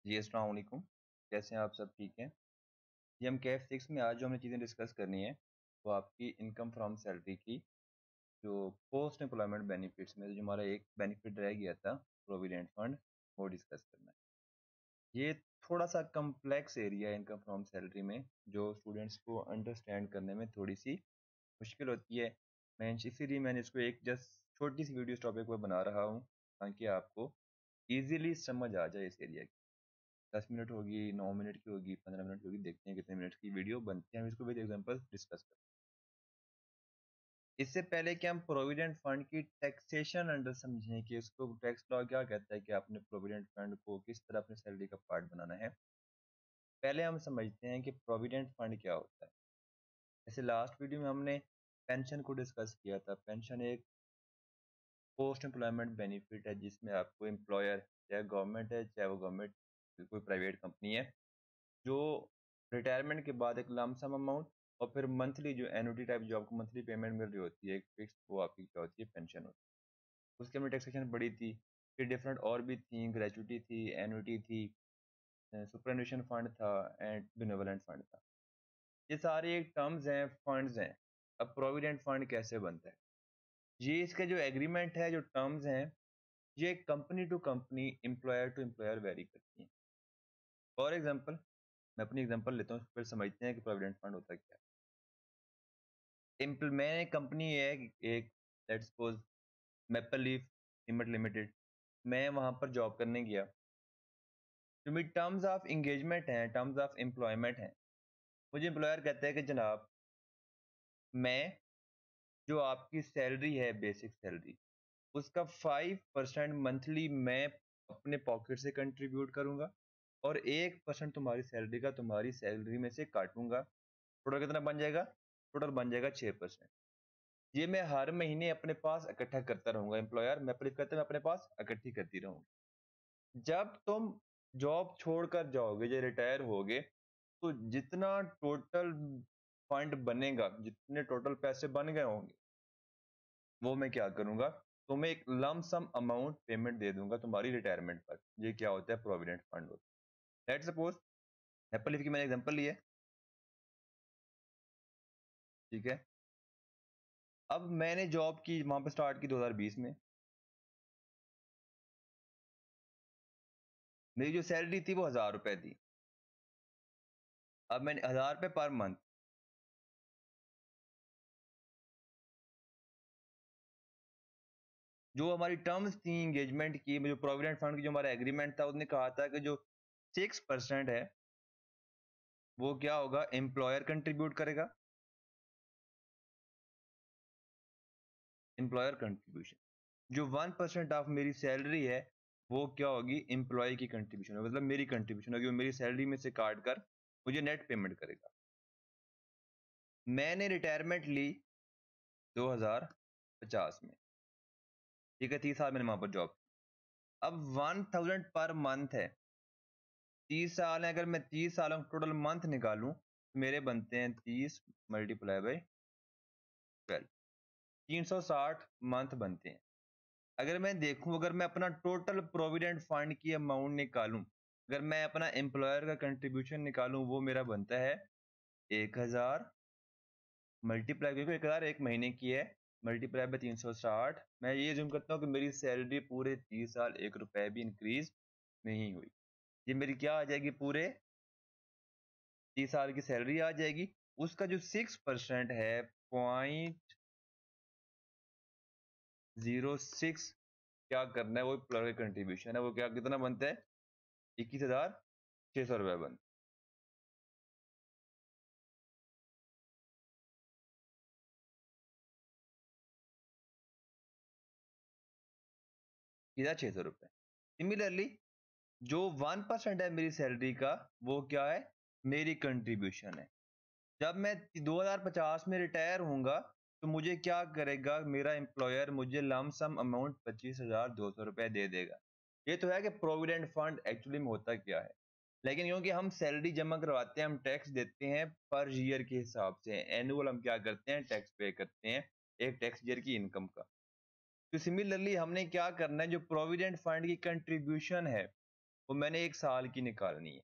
जी, अस्सलाम वालेकुम। कैसे हैं आप सब ठीक हैं? जी, हम कैफ 6 में आज जो हमें चीज़ें डिस्कस करनी है, वो आपकी इनकम फ्रॉम सैलरी की जो पोस्ट एम्प्लॉयमेंट बेनिफिट्स में जो हमारा एक बेनिफिट रह गया था, प्रोविडेंट फंड, वो डिस्कस करना है। ये थोड़ा-सा कॉम्प्लेक्स एरिया है इनकम फ्रॉम सैलरी में, जो स्टूडेंट्स को अंडरस्टैंड करने में थोड़ी-सी मुश्किल होती है। इसीलिए मैंने इसको एक जस्ट छोटी-सी वीडियो इस टॉपिक पे बना रहा हूँ, ताकि आपको ईज़िली समझ आ जाए इस एरिया की। 10 मिनट होगी, 9 मिनट की होगी, 15 मिनट की होगी, देखते हैं कितने मिनट की वीडियो बनती है, हम इसको विद एग्जांपल डिस्कस करते हैं। इससे पहले कि हम प्रोविडेंट फंड की टैक्सेशन अंडर समझें कि इसको टैक्स लॉ क्या कहता है कि आपने प्रोविडेंट फंड को किस तरह अपनी सैलरी का पार्ट बनाना है। पहले हम समझते हैं कि प्रोविडेंट फंड क्या होता है। जैसे लास्ट वीडियो में हमने पेंशन को डिस्कस किया था। पेंशन एक पोस्ट एम्प्लॉयमेंट बेनिफिट है जिसमें आपको एम्प्लॉयर, चाहे गवर्नमेंट है, चाहे वो गवर्नमेंट कोई प्राइवेट कंपनी है, जो रिटायरमेंट के बाद एक लमसम अमाउंट और फिर मंथली जो एन्युटी टाइप जो आपको मंथली पेमेंट मिल रही होती है एक फिक्स, वो आपकी क्या होती है, पेंशन होती है। उसके अंदर टैक्सेशन बड़ी थी, फिर डिफरेंट और भी थी, ग्रेचुटी थी, एन्युटी थी, सुपरन्यूशन फंड था एंड बेनेवोलेंट फंड था। ये सारे एक टर्म्स हैं, फंड्स हैं। अब प्रोविडेंट फंड कैसे बनता है, ये इसके जो एग्रीमेंट है, जो टर्म्स हैं, ये company to company, employer to employer vary करती हैं। फॉर एग्जाम्पल, मैं अपनी एग्जांपल लेता हूँ, फिर समझते हैं कि प्रोविडेंट फंड होता क्या है। मैं कंपनी है एक, let's suppose maple leaf cement limited, मैं वहां पर जॉब करने गया। जो मेरी टर्म्स ऑफ एंगेजमेंट हैं, टर्म्स ऑफ एम्प्लॉयमेंट हैं, मुझे एम्प्लॉयर कहता है कि जनाब, मैं जो आपकी सैलरी है, बेसिक सैलरी, उसका 5% मंथली मैं अपने पॉकेट से कंट्रीब्यूट करूंगा और 1% तुम्हारी सैलरी का तुम्हारी सैलरी में से काटूंगा। टोटल कितना बन जाएगा? टोटल बन जाएगा 6%। ये मैं हर महीने अपने पास इकट्ठा करता रहूंगा। एम्प्लॉयर मैं प्रेफर करता है, मैं अपने पास इकट्ठी करती रहूंगी। जब तुम जॉब छोड़कर जाओगे, जो रिटायर होगे, तो जितना टोटल फंड बनेगा, जितने टोटल पैसे बन गए होंगे, वो मैं क्या करूंगा, तुम्हें एक लम सम अमाउंट पेमेंट दे दूंगा तुम्हारी रिटायरमेंट पर। ये क्या होता है? प्रोविडेंट फंड होता है। लेट्स सपोज एप्पल की मैंने एग्जांपल लिया, ठीक है। अब मैंने जॉब की वहां पर स्टार्ट की 2020 में। मेरी जो सैलरी थी वो 1000 रुपए थी। अब मैंने 1000 रुपए पर मंथ, जो हमारी टर्म्स थी एंगेजमेंट की, जो प्रोविडेंट फंड की जो हमारा एग्रीमेंट था, उसने कहा था कि जो 6% है वो क्या होगा, एम्प्लॉयर कंट्रीब्यूट करेगा, एम्प्लॉयर कंट्रीब्यूशन। जो 1% ऑफ मेरी सैलरी है, वो क्या होगी, एम्प्लॉय की कंट्रीब्यूशन, मतलब मेरी कंट्रीब्यूशन होगी, वो मेरी सैलरी में से काट कर मुझे नेट पेमेंट करेगा। मैंने रिटायरमेंट ली 2050 में, ठीक है, 30 साल मैंने वहां पर जॉब। अब 1000 पर मंथ है, 30 साल है। अगर मैं 30 सालों का टोटल मंथ निकालूं, तो मेरे बनते हैं 30 मल्टीप्लाई बाई 12, 360 मंथ बनते हैं। अगर मैं देखूं, अगर मैं अपना टोटल प्रोविडेंट फंड की अमाउंट निकालूं, अगर मैं अपना एम्प्लॉयर का कंट्रीब्यूशन निकालूं, वो मेरा बनता है 1000 मल्टीप्लाई, क्योंकि 1000 एक महीने की है, मल्टीप्लाई बाई 360। मैं ये जूम करता हूँ कि मेरी सैलरी पूरे 30 साल 1 रुपए भी इंक्रीज नहीं हुई। ये मेरी क्या आ जाएगी, पूरे 30 साल की सैलरी आ जाएगी। उसका जो 6% है, 0.06, क्या करना है, वो एम्प्लॉयर का कंट्रीब्यूशन है, वो क्या कितना बनता है, 21,600 रुपए बनता है, 600 रुपए। सिमिलरली जो 1% है मेरी सैलरी का, वो क्या है, मेरी कंट्रीब्यूशन है। जब मैं 2050 में रिटायर होऊंगा, तो मुझे क्या करेगा, मेरा एम्प्लॉयर मुझे लमसम अमाउंट 25,200 रुपए दे देगा। ये तो है कि प्रोविडेंट फंड एक्चुअली में होता क्या है। लेकिन क्योंकि हम सैलरी जमा करवाते हैं, हम टैक्स देते हैं पर ईयर के हिसाब से, एनुअल हम क्या करते हैं, टैक्स पे करते हैं एक टैक्स ईयर की इनकम का। तो सिमिलरली हमने क्या करना है, जो प्रोविडेंट फंड की कंट्रीब्यूशन है, वो मैंने 1 साल की निकालनी है,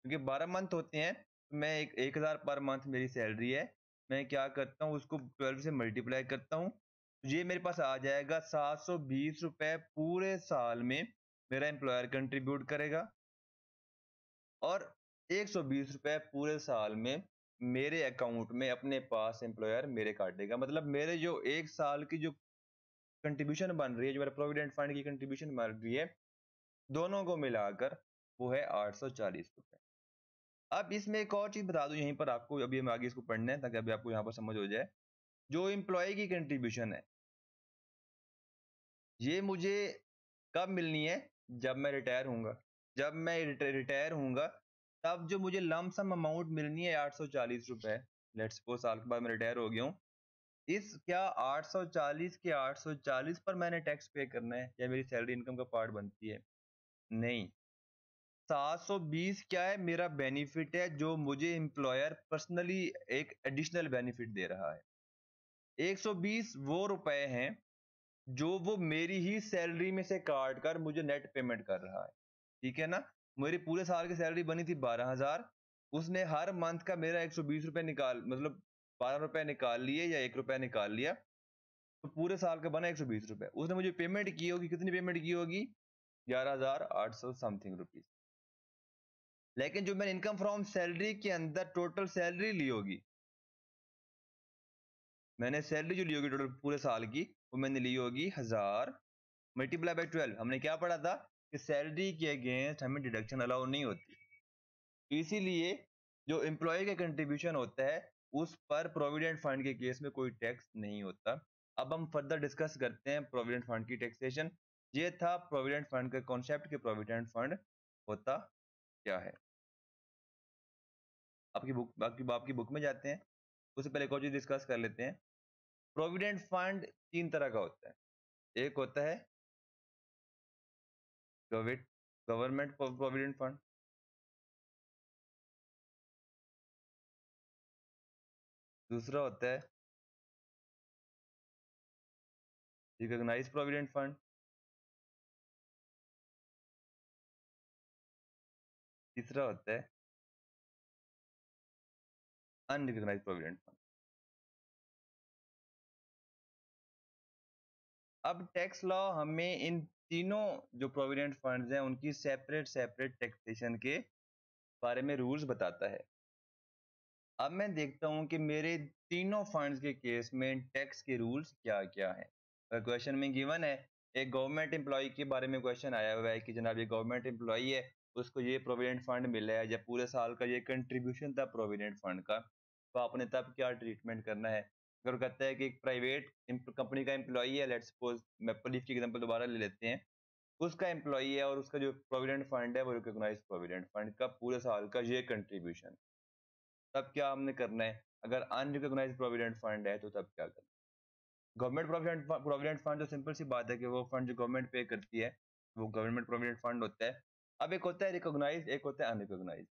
क्योंकि 12 मंथ होते हैं, तो मैं 1000 पर मंथ मेरी सैलरी है, मैं क्या करता हूँ उसको 12 से मल्टीप्लाई करता हूँ, ये मेरे पास आ जाएगा 720 रुपए पूरे साल में मेरा एम्प्लॉयर कंट्रीब्यूट करेगा, और 120 रुपए पूरे साल में मेरे अकाउंट में अपने पास एम्प्लॉयर मेरे काटेगा। मतलब मेरे जो 1 साल की जो कंट्रीब्यूशन बन रही है, जो मेरा प्रोविडेंट फंड की कंट्रीब्यूशन बन रही है, दोनों को मिलाकर वो है 840 रुपए। अब इसमें एक और चीज़ बता दूँ यहीं पर आपको, अभी हम आगे इसको पढ़ना है ताकि अभी आपको यहाँ पर समझ हो जाए। जो एम्प्लॉयी की कंट्रीब्यूशन है, ये मुझे कब मिलनी है? जब मैं रिटायर होऊँगा। जब मैं रिटायर होऊँगा, तब जो मुझे लम्प सम अमाउंट मिलनी है 840 रुपए, लेट्स सपोज़ साल के बाद मैं रिटायर हो गया हूँ। इस क्या 840 के 840 पर मैंने टैक्स पे करना है या मेरी सैलरी इनकम का पार्ट बनती है? नहीं। 720 क्या है? मेरा बेनिफिट है जो मुझे एम्प्लॉयर पर्सनली एक एडिशनल बेनिफिट दे रहा है। 120 वो रुपए हैं जो वो मेरी ही सैलरी में से काट कर मुझे नेट पेमेंट कर रहा है। ठीक है ना? मेरी पूरे साल की सैलरी बनी थी 12,000, उसने हर मंथ का मेरा 120 रुपए निकाल मतलब 12 रुपए निकाल लिए या 1 रुपया निकाल लिया, तो पूरे साल का बना 120 रुपए। उसने मुझे पेमेंट की होगी, कितनी पेमेंट की होगी? 11,800 समथिंग रुपीज़। लेकिन जो मैंने इनकम फ्रॉम सैलरी के अंदर टोटल सैलरी ली होगी, मैंने सैलरी जो ली होगी टोटल पूरे साल की, वो मैंने ली होगी 1000 मल्टीप्लाई बाय 12। हमने क्या पढ़ा था कि सैलरी के अगेंस्ट हमें डिडक्शन अलाउ नहीं होती। तो इसीलिए जो एम्प्लॉय का कंट्रीब्यूशन होता है, उस पर प्रोविडेंट फंड के केस में कोई टैक्स नहीं होता। अब हम फर्दर डिस्कस करते हैं प्रोविडेंट फंड की टैक्सेशन। ये था प्रोविडेंट फंड का कॉन्सेप्ट कि प्रोविडेंट फंड होता क्या है। आपकी बुक में जाते हैं, उससे पहले एक और चीज डिस्कस कर लेते हैं। प्रोविडेंट फंड 3 तरह का होता है। एक होता है गवर्नमेंट प्रोविडेंट फंड, दूसरा होता है रिकॉग्नाइज्ड प्रोविडेंट फंड, तीसरा होता है अनरिकॉग्नाइज्ड प्रोविडेंट फंड। अब टैक्स लॉ हमें इन तीनों जो प्रोविडेंट फंड्स हैं उनकी सेपरेट सेपरेट टैक्सेशन के बारे में रूल्स बताता है। अब मैं देखता हूं कि मेरे तीनों फंड्स के केस में टैक्स के रूल्स क्या क्या हैं। क्वेश्चन में गिवन है, एक गवर्नमेंट एम्प्लॉय के बारे में क्वेश्चन आया हुआ है कि जनाब ये गवर्नमेंट एम्प्लॉय है, उसको ये प्रोविडेंट फंड मिला है, जब पूरे साल का ये कंट्रीब्यूशन था प्रोविडेंट फंड का, तो आपने तब क्या ट्रीटमेंट करना है। अगर वो कहता है कि एक प्राइवेट कंपनी का एम्प्लॉय है, लेट्स सपोज मैपल लीफ की एग्जांपल दोबारा ले लेते हैं, उसका एम्प्लॉय है और उसका जो प्रोविडेंट फंड है वो रिकॉग्नाइज्ड प्रोविडेंट फंड का पूरे साल का ये कंट्रीब्यूशन, तब क्या हमने करना है। अगर अनरिकॉग्नाइज्ड प्रोविडेंट फंड है तो तब क्या करना है। गवर्नमेंट प्रोविडेंट फंड तो सिंपल सी बात है कि वो फंड जो गवर्नमेंट पे करती है, वो गवर्नमेंट प्रोविडेंट फंड होता है। अब एक होता है रिकॉग्नाइज्ड, एक होता है अनरिकॉग्नाइज्ड।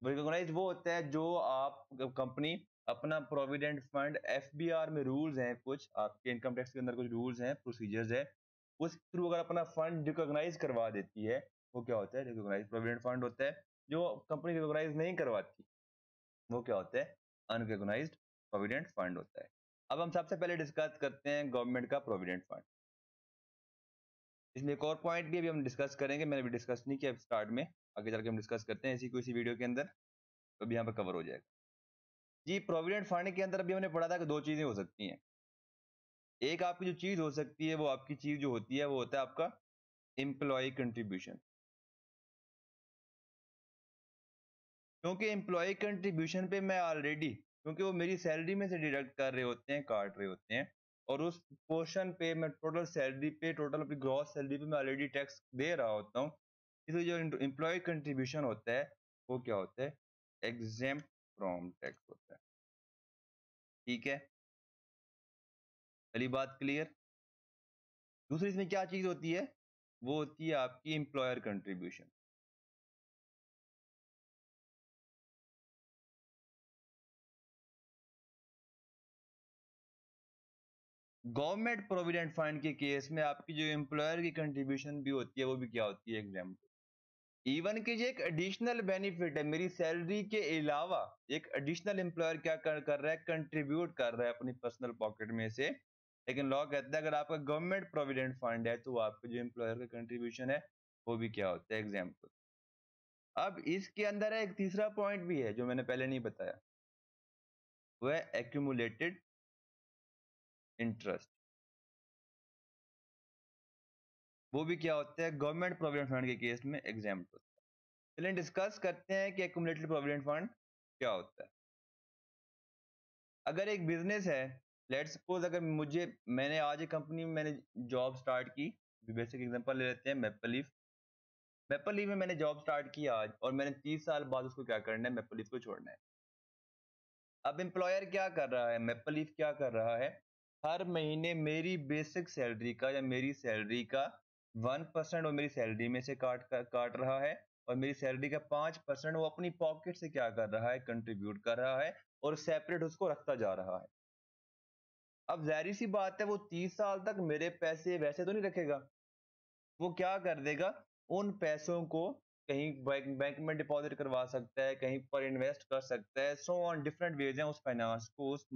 रिकॉग्नाइज्ड वो होता है जो आप कंपनी अपना प्रोविडेंट फंड एफबीआर में रूल्स हैं, कुछ आपके इनकम टैक्स के अंदर कुछ रूल्स हैं, प्रोसीजर्स है, उस थ्रू अगर अपना फंड रिकॉग्नाइज करवा देती है, वो क्या होता है, रिकॉग्नाइज्ड प्रोविडेंट फंड होता है। जो कंपनी रिकॉग्नाइज नहीं करवाती, वो क्या होता है, अनरिकॉग्नाइज्ड प्रोविडेंट फंड होता है। अब हम सबसे पहले डिस्कस करते हैं गवर्नमेंट का प्रोविडेंट फंड। इसमें एक और पॉइंट भी अभी हम डिस्कस करेंगे, मैंने भी डिस्कस नहीं किया स्टार्ट में, आगे चल के हम डिस्कस करते हैं इसी को इसी वीडियो के अंदर, तो अभी यहाँ पर कवर हो जाएगा। जी, प्रोविडेंट फंड के अंदर अभी हमने पढ़ा था कि दो चीजें हो सकती हैं। एक आपकी जो चीज हो सकती है, वो आपकी चीज जो होती है वो होता है आपका एम्प्लॉय कंट्रीब्यूशन। क्योंकि एम्प्लॉय कंट्रीब्यूशन पे मैं ऑलरेडी, क्योंकि वो मेरी सैलरी में से डिडक्ट कर रहे होते हैं, काट रहे होते हैं, और उस पोर्शन पे मैं टोटल सैलरी पे, टोटल अपनी ग्रॉस सैलरी पे मैं ऑलरेडी टैक्स दे रहा होता हूँ। इसलिए जो एम्प्लॉय कंट्रीब्यूशन होता है वो क्या होता है, एग्जेम्प्ट फ्रॉम टैक्स होता है। ठीक है, पहली बात क्लियर। दूसरी इसमें क्या चीज होती है, वो होती है आपकी employer contribution. Government provident fund के केस में आपकी जो एम्प्लॉयर की कंट्रीब्यूशन भी होती है वो भी क्या होती है, एग्जाम्प्ट। इवन कि ये एक एडिशनल बेनिफिट है, मेरी सैलरी के अलावा एक एडिशनल एम्प्लॉयर क्या कर रहा है, कंट्रीब्यूट कर रहा है अपनी पर्सनल पॉकेट में से। लेकिन लॉ कहता है अगर आपका गवर्नमेंट प्रोविडेंट फंड है तो आपका जो एम्प्लॉयर का कंट्रीब्यूशन है वो भी क्या होता है, एग्जाम्पल। अब इसके अंदर एक तीसरा पॉइंट भी है जो मैंने पहले नहीं बताया, वो है एक्यूमुलेटेड इंटरेस्ट। वो भी क्या होता है, गवर्नमेंट प्रोविडेंट फंड के केस में एग्जाम्प्ट होता है। चलिए डिस्कस करते हैं कि एक्यूमुलेटेड प्रोविडेंट फंड क्या होता है। अगर एक बिजनेस है, लेट्स सपोज अगर मैंने आज एक कंपनी में मैंने जॉब स्टार्ट की, बेसिक एग्जांपल ले लेते हैं मैपल लीफ। मैपल लीफ में मैंने जॉब स्टार्ट की आज, और मैंने 30 साल बाद उसको क्या करना है, मैपल लीफ को छोड़ना है। अब एम्प्लॉयर क्या कर रहा है, मैपल लीफ क्या कर रहा है, हर महीने मेरी बेसिक सैलरी का या मेरी सैलरी का 1% वो मेरी सैलरी में से काट रहा है, और मेरी सैलरी का 5% वो अपनी पॉकेट से क्या कर रहा है, कंट्रीब्यूट कर रहा है, और सेपरेट उसको रखता जा रहा है। अब ज़ाहिर सी बात है वो 30 साल तक मेरे पैसे वैसे तो नहीं रखेगा। वो क्या कर देगा, उन पैसों को कहीं बैंक में डिपॉजिट करवा सकता है, कहीं पर इन्वेस्ट कर सकता है, सो ऑन डिफरेंट वेज हैं उस फाइनेंस को, उस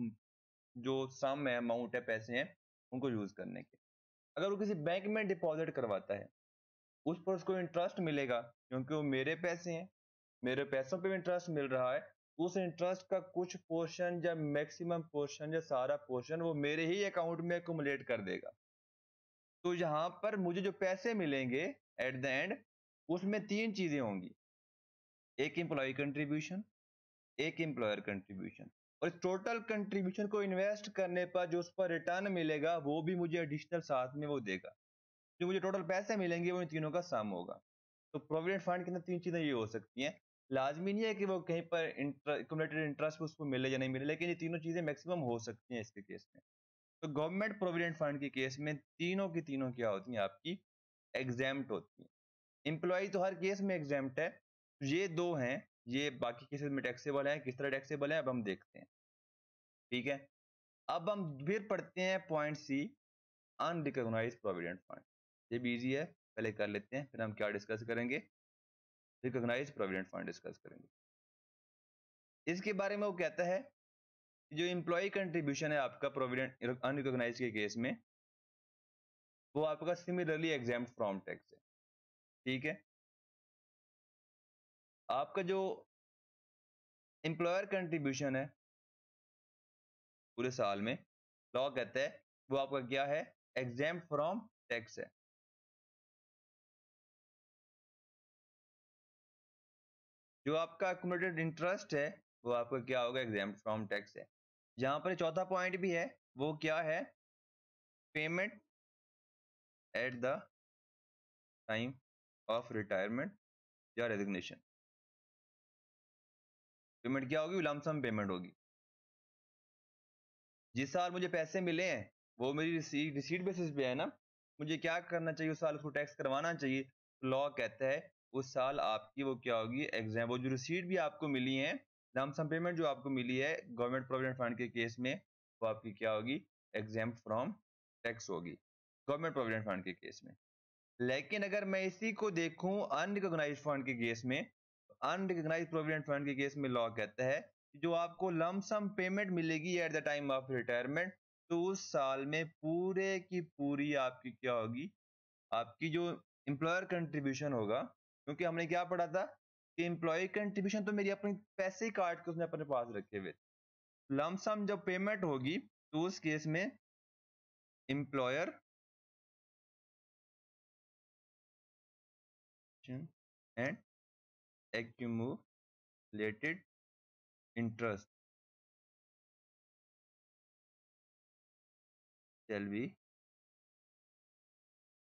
जो सम है, अमाउंट है, पैसे हैं, उनको यूज़ करने के। अगर वो किसी बैंक में डिपॉजिट करवाता है, उस पर उसको इंटरेस्ट मिलेगा क्योंकि वो मेरे पैसे हैं, मेरे पैसों पे भी इंटरेस्ट मिल रहा है। उस इंटरेस्ट का कुछ पोर्शन या मैक्सिमम पोर्शन या सारा पोर्शन वो मेरे ही अकाउंट में अकुमुलेट कर देगा। तो यहाँ पर मुझे जो पैसे मिलेंगे एट द एंड, उसमें 3 चीज़ें होंगी। एक एम्प्लॉयी कंट्रीब्यूशन, एक एम्प्लॉयर कंट्रीब्यूशन, और इस टोटल कंट्रीब्यूशन को इन्वेस्ट करने पर जो उस पर रिटर्न मिलेगा वो भी मुझे एडिशनल साथ में वो देगा। जो मुझे टोटल पैसे मिलेंगे वो इन तीनों का सम होगा। तो प्रोविडेंट फंड के अंदर 3 चीज़ें ये हो सकती हैं। लाज़मी नहीं है कि वो कहीं पर एक्युमुलेटेड इंटरेस्ट उसको मिले या नहीं मिले, लेकिन ये तीनों चीज़ें मैक्सिमम हो सकती हैं इसके केस में। तो गवर्नमेंट प्रोविडेंट फंड के केस में तीनों की तीनों क्या होती हैं, आपकी एग्जेम्प्ट होती हैं। एम्प्लॉयी तो हर केस में एग्जेम्प्ट है। ये 2 हैं, ये बाकी केसेस में टैक्सेबल हैं। किस तरह टैक्सेबल है अब हम देखते हैं। ठीक है? अब हम फिर पढ़ते हैं point C, unrecognised provident fund. ये भी ईज़ी है, पहले कर लेते हैं, फिर हम क्या डिस्कस करेंगे, रिकॉग्नाइज्ड प्रोविडेंट फंड डिस्कस करेंगे। इसके बारे में वो कहता है जो एम्प्लॉयी कंट्रीब्यूशन है आपका प्रोविडेंट अनरिकॉग्नाइज्ड के केस में, वो आपका सिमिलरली एग्जाम्प्ट फ्रॉम टैक्स है। ठीक है? आपका जो एम्प्लॉयर कंट्रीब्यूशन है पूरे साल में, लॉ कहता है वो आपका क्या है, एग्जाम्प्ट फ्रॉम टैक्स है। जो आपका अक्यूमुलेटेड इंटरेस्ट है वो आपका क्या होगा, एग्जाम्प्ट फ्रॉम टैक्स है। जहां पर चौथा पॉइंट भी है, वो क्या है, payment at the time of retirement या रेजिग्नेशन। पेमेंट क्या होगी, लमसम पेमेंट होगी। जिस साल मुझे पैसे मिले हैं वो मेरी रिसीट बेसिस पे है ना, मुझे क्या करना चाहिए, उस साल उसको टैक्स करवाना चाहिए। लॉ कहता है उस साल आपकी वो क्या होगी, एग्जाम, वो जो रिसीट भी आपको मिली है, लमसम पेमेंट जो आपको मिली है गवर्नमेंट प्रोविडेंट फंड के केस में, वो आपकी क्या होगी, एग्जाम फ्रॉम टैक्स होगी गवर्नमेंट प्रोविडेंट फंड के केस में। लेकिन अगर मैं इसी को देखूं अनरिकॉग्नाइज्ड फंड के केस में, अनरिकॉग्नाइज्ड प्रोविडेंट फंड के केस में लॉ कहता है कि जो आपको लमसम पेमेंट मिलेगी at the time of retirement, तो उस साल में पूरे की पूरी आपकी क्या होगी, आपकी जो एम्प्लॉयर कंट्रीब्यूशन होगा, क्योंकि हमने क्या पढ़ा था कि एम्प्लॉय कंट्रीब्यूशन तो मेरी अपने पैसे ही काट के उसने अपने पास रखे हुए, लमसम जब पेमेंट होगी तो उस केस में employer and accumulated interest shall be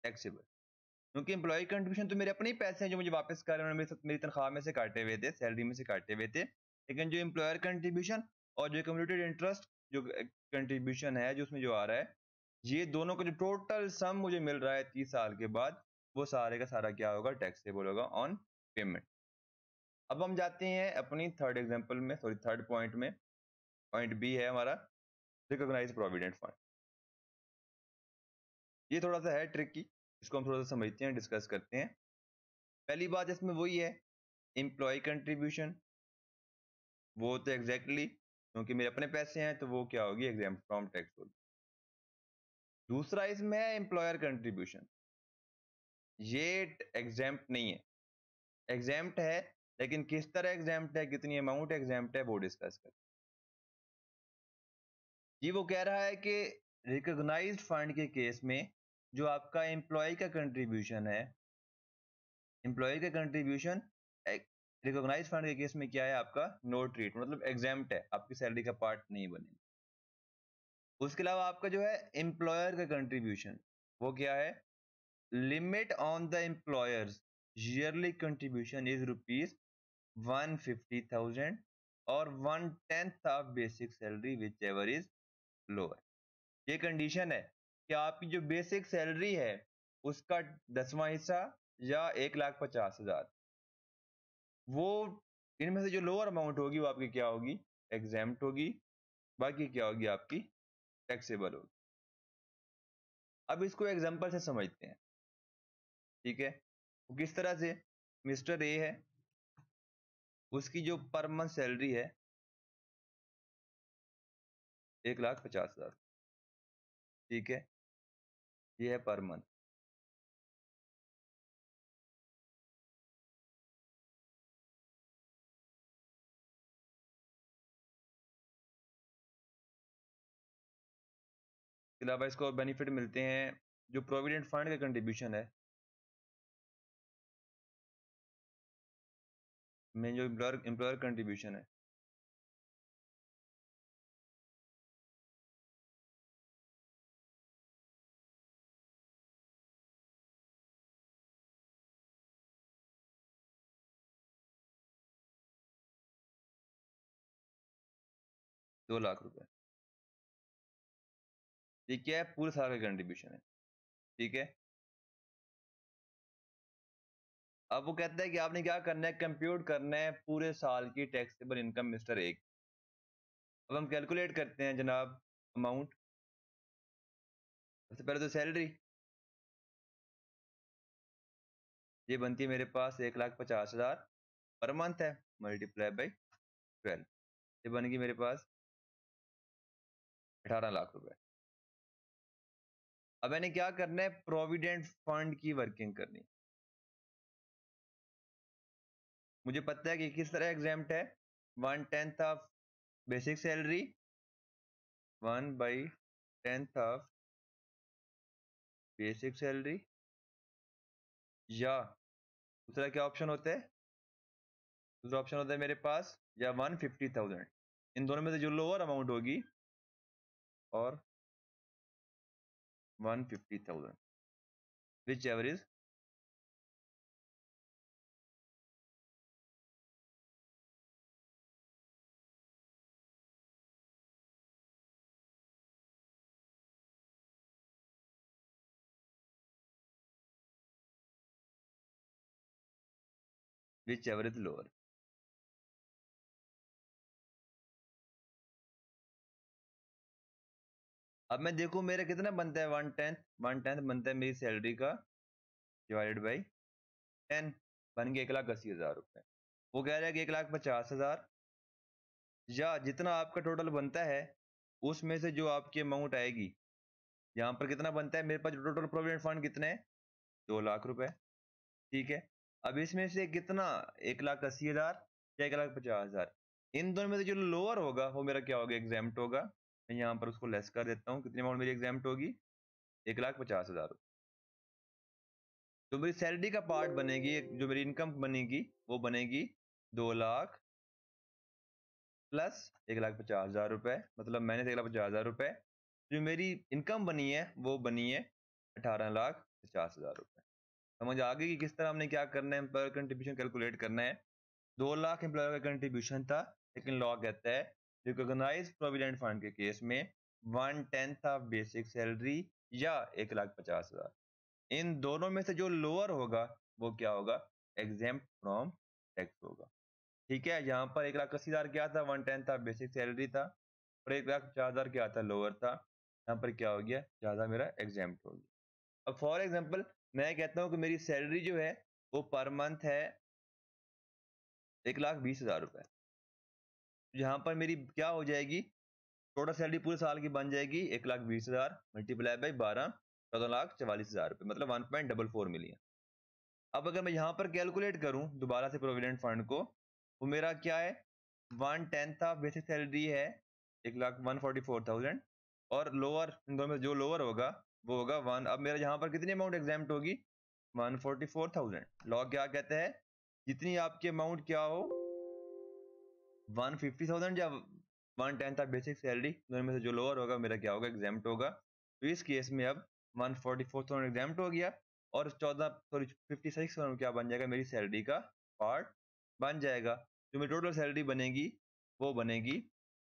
taxable. क्योंकि एम्प्लॉय कंट्रीब्यूशन तो मेरे अपने ही पैसे हैं जो मुझे वापस कर रहे हैं, मेरी तनख्वाह में से काटे हुए थे, सैलरी में से काटे हुए थे। लेकिन जो एम्प्लॉयर कंट्रीब्यूशन और जो कम्युलेटेड इंटरेस्ट जो कंट्रीब्यूशन है जो उसमें जो आ रहा है, ये दोनों का जो टोटल सम मुझे मिल रहा है 30 साल के बाद, वो सारे का सारा क्या होगा, टैक्सेबल होगा ऑन पेमेंट। अब हम जाते हैं अपनी थर्ड एग्जाम्पल में, सॉरी थर्ड पॉइंट में। पॉइंट बी है हमारा, रिकॉग्नाइज प्रोविडेंट फंड। ये थोड़ा सा है ट्रिकी, इसको हम थोड़ा सा समझते हैं, डिस्कस करते हैं। पहली बात इसमें वही है, एम्प्लॉय कंट्रीब्यूशन, वो तो एग्जैक्टली क्योंकि मेरे अपने पैसे हैं तो वो क्या होगी, एग्जेम्प्ट फ्रॉम टैक्स होगी। दूसरा इसमें है एम्प्लॉयर कंट्रीब्यूशन, ये एग्जेम्प्ट नहीं है, एग्जेम्प्ट है लेकिन किस तरह एग्जेम्प्ट है, कितनी अमाउंट एग्जेम्प्ट है वो डिस्कस कर। जी वो कह रहा है कि रिकॉग्नाइज्ड फंड के केस में जो आपका एम्प्लॉय का कंट्रीब्यूशन है, एम्प्लॉय का कंट्रीब्यूशन रिकॉग्नाइज फंड के केस में क्या है आपका, नो ट्रीट, मतलब एग्जेम्प्ट है, आपकी सैलरी का पार्ट नहीं बनेगा। उसके अलावा आपका जो है एम्प्लॉयर का कंट्रीब्यूशन, वो क्या है, limit on the employers yearly contribution is ₹150,000 और 1/10 of basic salary which ever is lower. ये कंडीशन है कि आपकी जो बेसिक सैलरी है उसका 10वां हिस्सा या 1,50,000, वो इनमें से जो लोअर अमाउंट होगी वो आपकी क्या होगी, एग्जेम्प्ट होगी, बाकी क्या होगी आपकी टैक्सेबल होगी। अब इसको एग्जांपल से समझते हैं, ठीक है। वो किस तरह से, मिस्टर ए है, उसकी जो पर मंथ सैलरी है 1,50,000, ठीक है, ये है पर मंथ। इसके अलावा इसको बेनिफिट मिलते हैं जो प्रोविडेंट फंड का कंट्रीब्यूशन है, में जो एम्प्लॉयर कंट्रीब्यूशन है, ₹2,00,000, ये क्या है, पूरे साल का कंट्रीब्यूशन है, ठीक है। अब वो कहता है कि आपने क्या करना है, कंप्यूट करना है पूरे साल की टैक्सेबल इनकम मिस्टर ए। अब हम कैलकुलेट करते हैं जनाब अमाउंट, सबसे पहले तो सैलरी, ये बनती है मेरे पास 1,50,000 पर मंथ है, मल्टीप्लाई बाई 12, ये बनेगी मेरे पास 18,00,000 रुपए। अब मैंने क्या करना है, प्रोविडेंट फंड की वर्किंग करनी। मुझे पता है कि किस तरह एग्जाम्प्ट है, 1/10 of basic salary, 1/10 of basic salary, या दूसरा क्या ऑप्शन होता है, दूसरा ऑप्शन होता है मेरे पास या 150,000, इन दोनों में से जो लोअर अमाउंट होगी, और 150,000 which ever is, which ever is lower. अब मैं देखूं मेरा कितना बनता है, 1/10 बनता है मेरी सैलरी का, डिवाइडेड बाई 10, बन गया 1,80,000 रुपए। वो कह रहा है कि 1,50,000 या जितना आपका टोटल बनता है उसमें से जो आपकी अमाउंट आएगी, यहाँ पर कितना बनता है मेरे पास, जो टोटल प्रोविडेंट फंड कितने हैं, 2,00,000 रुपए, ठीक है। अब इसमें से कितना, 1,80,000 या 1,50,000, इन दोनों में से जो लोअर होगा वो मेरा क्या होगा, एग्जाम्प्ट होगा। मैं यहाँ पर उसको लेस कर देता हूँ, कितनी अमाउंट मेरी एग्जाम्प्ट होगी, 1,50,000। जो मेरी सैलरी का पार्ट बनेगी, जो मेरी इनकम बनेगी वो बनेगी 2,00,000 प्लस 1,50,000 रुपए, मतलब मैंने 1,50,000 रुपए, जो मेरी इनकम बनी है वो बनी है 18,50,000 रुपए। समझ आ गई कि किस तरह हमने क्या करना है, एम्प्लॉयर कंट्रीब्यूशन कैलकुलेट करना है। 2,00,000 एम्प्लॉयर का कंट्रीब्यूशन था, लेकिन लॉ कहता है रिकॉग्नाइज प्रोविडेंट फंड के केस में 1/10 ऑफ बेसिक सैलरी या 1,50,000, इन दोनों में से जो लोअर होगा वो क्या होगा, एग्जेम्प्ट फ्रॉम टैक्स होगा, ठीक है। यहाँ पर 1,80,000 क्या था, 1/10 था बेसिक सैलरी था, और 1,50,000 क्या था, लोअर था। यहाँ पर क्या हो गया, ज्यादा मेरा एग्जेम्प्ट हो गया। अब फॉर एग्जाम्पल मैं कहता हूँ कि मेरी सैलरी जो है वो पर मंथ है 1,20,000 रुपए। यहाँ पर मेरी क्या हो जाएगी, टोटल सैलरी पूरे साल की बन जाएगी 1,20,000 मल्टीप्लाई बाई 12, 14,44,000 रुपए, मतलब 1.44 मिलियन। अब अगर मैं यहाँ पर कैलकुलेट करूँ दोबारा से प्रोविडेंट फंड को, वो मेरा क्या है, 1/10 ऑफ बेसिक सैलरी है 1,144,000, और लोअर, इन दोनों में जो लोअर होगा वो होगा 1। अब मेरा यहाँ पर कितनी अमाउंट एग्जाम्प्ट होगी, 144,000। लॉ क्या कहता है, जितनी आपकी अमाउंट क्या हो, 150,000 या 1/10 ऑफ बेसिक सैलरी, दोनों में से जो लोअर होगा मेरा क्या होगा, एग्जाम्प्ट होगा। तो इस केस में अब 144,000 एग्जाम्प्ट हो गया, और 56,000 क्या बन जाएगा, मेरी सैलरी का पार्ट बन जाएगा। जो मेरी टोटल सैलरी बनेगी वो बनेगी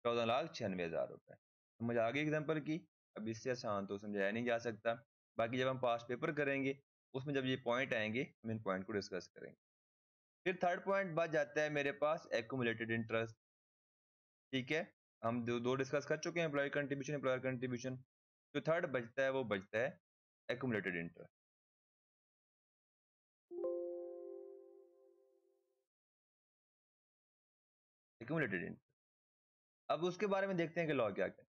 14,96,000 रुपए। समझ आ गई एग्जाम्पल की। अब इससे आसान तो समझाया नहीं जा सकता। बाकी जब हम पास पेपर करेंगे उसमें जब ये पॉइंट आएंगे हम इन पॉइंट को डिस्कस करेंगे। फिर थर्ड पॉइंट बच जाता है मेरे पास एक्यूमुलेटेड इंटरेस्ट। ठीक है, हम दो डिस्कस कर चुके हैं, एम्प्लॉय कंट्रीब्यूशन, एम्प्लॉयर कंट्रीब्यूशन। जो थर्ड बचता है वो बचता है एक्यूमुलेटेड इंटरेस्ट। एक्यूमुलेटेड इंटरेस्ट, अब उसके बारे में देखते हैं कि लॉ क्या कहता है।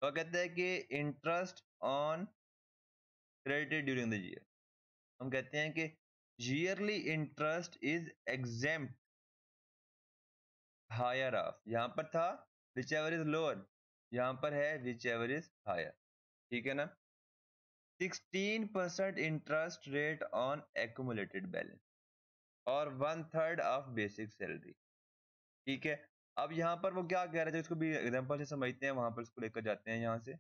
लॉ कहता है कि interest on credited during the year, हम कहते हैं कि yearly interest is exempt higher of, यहां पर था विच एवर इज लोअर, यहां पर है विच एवर इज हायर। ठीक है ना, 16% interest rate on accumulated balance, और 1/3 ऑफ बेसिक सैलरी। ठीक है, अब यहाँ पर वो क्या कह रहे थे, इसको भी एग्जांपल से समझते हैं, वहां पर इसको लेकर जाते हैं यहाँ से।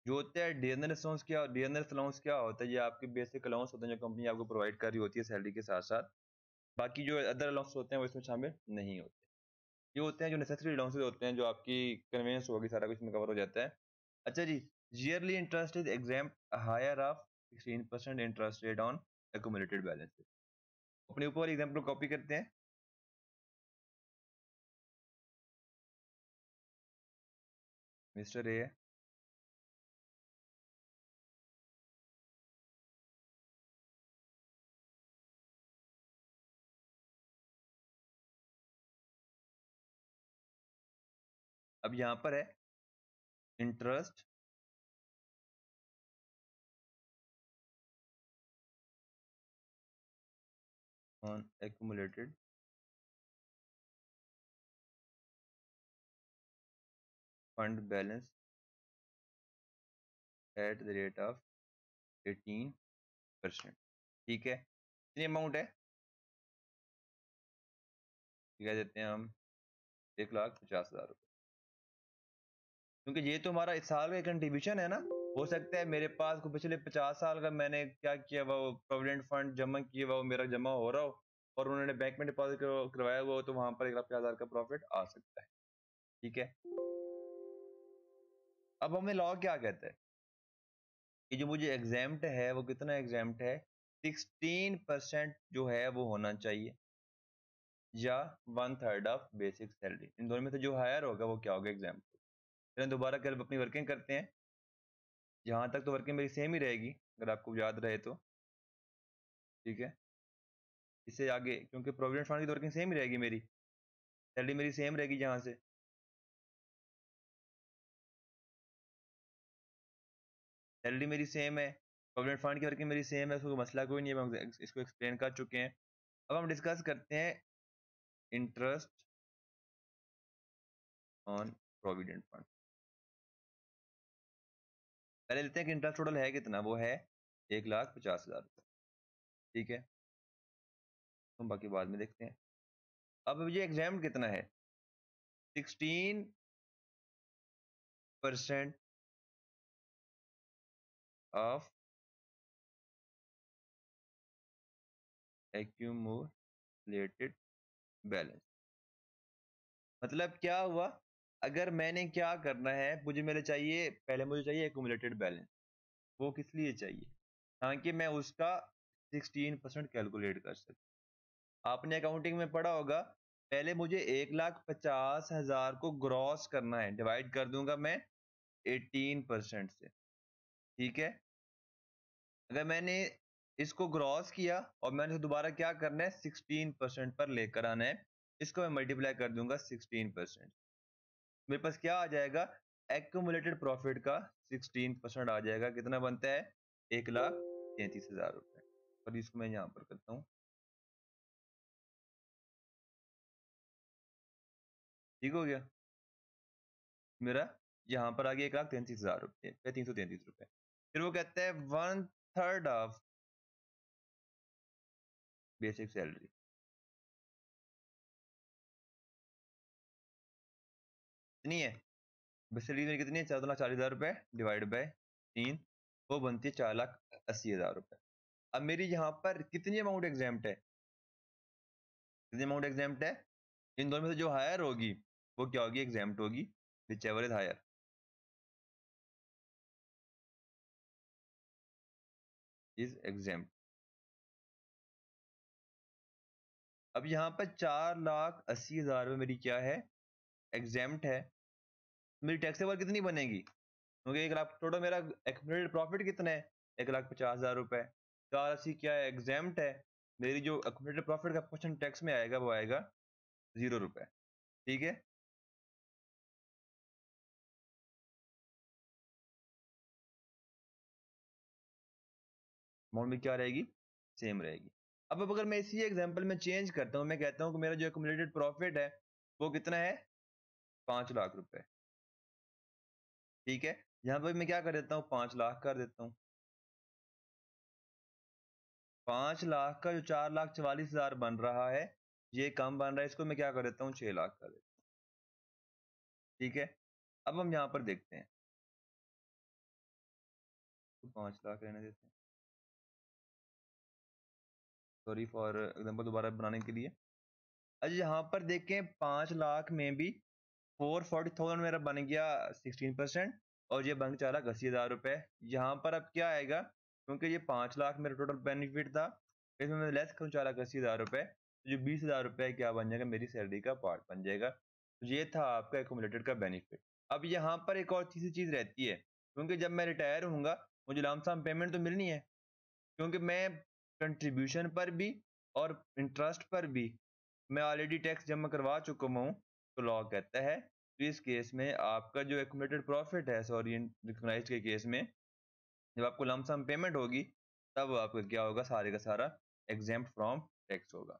जो होता है डीएनएस अलाउंस क्या होता है, ये आपके बेसिक अलाउंस होते हैं जो कंपनी आपको प्रोवाइड कर रही होती है सैलरी के साथ साथ। बाकी जो अदर अलाउंस होते हैं वो इसमें शामिल नहीं होते। ये होते हैं जो नेसेसरी अलाउंसेस होते हैं, जो आपकी कन्वीनियंस होगी, सारा कुछ में कवर हो जाता है। अच्छा जी, yearly interest is exempt higher of 16% interest rate on accumulated balances. अपने ऊपर एग्जाम्पल कॉपी करते हैं। मिस्टर ए है, अब यहाँ पर है interest on accumulated fund balance at the rate of 18%। ठीक है, कितनी अमाउंट है, कह देते हैं हम 1,50,000 रुपये, क्योंकि ये तो हमारा इस साल का कंट्रीब्यूशन है ना। हो सकता है मेरे पास को पिछले 50 साल का मैंने क्या किया वो प्रोविडेंट फंड जमा किया वो मेरा जमा हो रहा हो, और उन्होंने बैंक में डिपॉजिट करवाया हुआ हो, तो वहां पर 1,50,000 का प्रॉफिट आ सकता है। ठीक है, अब हमें लॉ क्या कहता है कि जो मुझे एग्जाम्प्ट है वो कितना एग्जाम्प्ट है, 16% जो है वो होना चाहिए, या 1/3 ऑफ बेसिक सैलरी। इन दोनों में से जो हायर होगा वो क्या होगा, एग्जाम्प्ट। चलिए दोबारा कल अपनी वर्किंग करते हैं। यहाँ तक तो वर्किंग मेरी सेम ही रहेगी अगर आपको याद रहे तो। ठीक है, इससे आगे क्योंकि प्रोविडेंट फंड की तो वर्किंग सेम ही रहेगी, मेरी सैलरी मेरी सेम रहेगी यहाँ से। सैलरी मेरी सेम है, प्रोविडेंट फंड की वर्किंग मेरी सेम है, उसको मसला कोई नहीं है, हम इसको एक्सप्लेन कर चुके हैं। अब हम डिस्कस करते हैं इंटरेस्ट ऑन प्रोविडेंट फंड। पहले लेते हैं कि इंटरेस्ट टोटल है कितना, वो है 1,50,000 रुपये। ठीक है, हम बाकी बाद में देखते हैं। अब मुझे एग्जाम कितना है, 16% ऑफ एक्यूमुलेटेड बैलेंस। मतलब क्या हुआ, अगर मैंने क्या करना है, मुझे चाहिए एक्यूमुलेटेड बैलेंस। वो किस लिए चाहिए? ताकि मैं उसका 16% कैलकुलेट कर सकूं। आपने अकाउंटिंग में पढ़ा होगा, पहले मुझे 1,50,000 को ग्रॉस करना है, डिवाइड कर दूंगा मैं 18% से। ठीक है, अगर मैंने इसको ग्रॉस किया और मैंने दोबारा क्या करना है, 16% पर लेकर आना है, इसको मैं मल्टीप्लाई कर दूंगा 16%। मेरे पास क्या आ जाएगा, एक्यूमुलेटेड प्रॉफिट का 16% आ जाएगा। कितना बनता है, 1,33,000 रुपए। और इसको मैं यहाँ पर करता हूँ, ठीक हो गया मेरा। यहाँ पर आ गया 1,33,000 रुपये या 333 रुपये। फिर वो कहता है 1/3 ऑफ बेसिक सैलरी। कितनी है बेसिक सैलरी मेरी, कितनी है, 4,40,000 रुपये डिवाइड बाय 3, वो बनती है 4,80,000 रुपये। अब मेरी यहाँ पर कितनी अमाउंट एग्जाम्प्ट है, कितनी अमाउंट एग्जाम्प्ट है, इन दोनों में से जो हायर होगी वो क्या होगी, एग्जाम्प्ट होगी। Whichever is higher is exempt. अब यहाँ पर 4,80,000 मेरी क्या है, एग्जाम्प्ट है। मेरी टैक्सेबल कितनी बनेगी, क्योंकि 1 लाख टोटल मेरा एक्यूमुलेटेड प्रॉफिट कितना है, 1,50,000 रुपए। 480 क्या है, एग्जाम्प्ट है। मेरी जो एक्यूमुलेटेड प्रॉफिट का परसेंट टैक्स में आएगा वो आएगा 0 रुपए। ठीक है, अमाउंट में क्या रहेगी, सेम रहेगी। अब अगर मैं इसी एग्जाम्पल में चेंज करता हूँ, मैं कहता हूँ कि मेरा जो एक्यूमुलेटेड प्रॉफिट है वो कितना है, 5 लाख रुपए। ठीक है, यहाँ पर मैं क्या कर देता हूँ, 5 लाख कर देता हूँ। 5 लाख का जो 4,44,000 बन रहा है, ये कम बन रहा है, इसको मैं क्या कर देता हूँ, 6 लाख कर देता हूँ। ठीक है, अब हम यहाँ पर देखते हैं, तो 5 लाख रहने देते हैं, सॉरी फॉर एग्जाम्पल दोबारा बनाने के लिए। अच्छा, यहाँ पर देखें 5 लाख में भी 440,000 मेरा बन गया 16%, और ये बन 4,80,000 रुपए। यहाँ पर अब क्या आएगा, क्योंकि ये 5 लाख मेरा टोटल बेनिफिट था, इसमें मैं लेस करूँ 4,80,000 रुपए, तो जो 20,000 रुपए क्या बन जाएगा, मेरी सैलरी का पार्ट बन जाएगा। तो ये था आपका एकोमोडेटेड का बेनिफिट। अब यहाँ पर एक और तीसरी चीज रहती है, क्योंकि जब मैं रिटायर होऊंगा मुझे लमसम पेमेंट तो मिलनी है, क्योंकि मैं कंट्रीब्यूशन पर भी और इंटरेस्ट पर भी मैं ऑलरेडी टैक्स जमा करवा चुका हूँ। तो लॉ कहता है, तो इस केस में आपका जो एक्यूमुलेटेड प्रॉफिट है, सॉरी रिकॉग्नाइज्ड के केस में, जब आपको लमसम पेमेंट होगी तब आपका क्या होगा, सारे का सारा एग्जेम्प्ट फ्रॉम टैक्स होगा।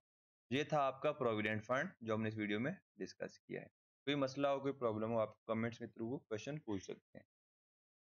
ये था आपका प्रोविडेंट फंड जो हमने इस वीडियो में डिस्कस किया है। कोई मसला हो, कोई प्रॉब्लम हो, आप कमेंट्स के थ्रू क्वेश्चन पूछ सकते हैं।